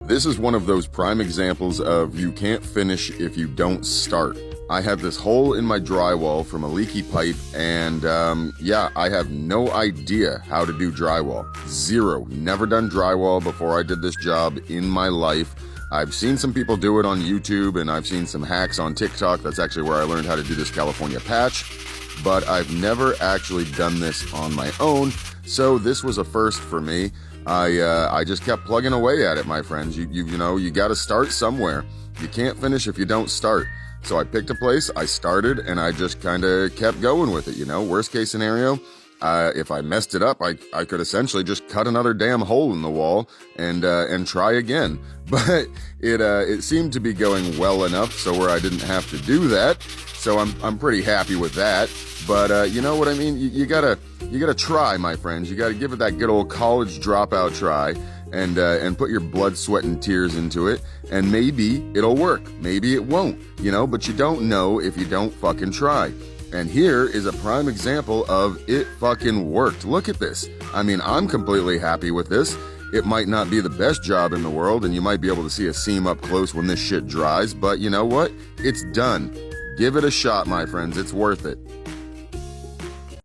This is one of those prime examples of you can't finish if you don't start. I have this hole in my drywall from a leaky pipe, and yeah, I have no idea how to do drywall. Zero. Never done drywall before I did this job in my life. I've seen some people do it on YouTube, and I've seen some hacks on TikTok. That's actually where I learned how to do this California patch. But I've never actually done this on my own, so this was a first for me. I just kept plugging away at it, my friends. You know, you got to start somewhere. You can't finish if you don't start. So I picked a place, I started, and I just kind of kept going with it, you know. Worst case scenario, if I messed it up, I could essentially just cut another damn hole in the wall and try again. But it seemed to be going well enough so where I didn't have to do that. So I'm pretty happy with that. But you know what I mean? You gotta try, my friends. You gotta give it that good old college dropout try, and put your blood, sweat, and tears into it. And maybe it'll work. Maybe it won't. You know, but you don't know if you don't fucking try. And here is a prime example of it fucking worked. Look at this. I mean, I'm completely happy with this. It might not be the best job in the world, and you might be able to see a seam up close when this shit dries, but you know what? It's done. Give it a shot, my friends. It's worth it.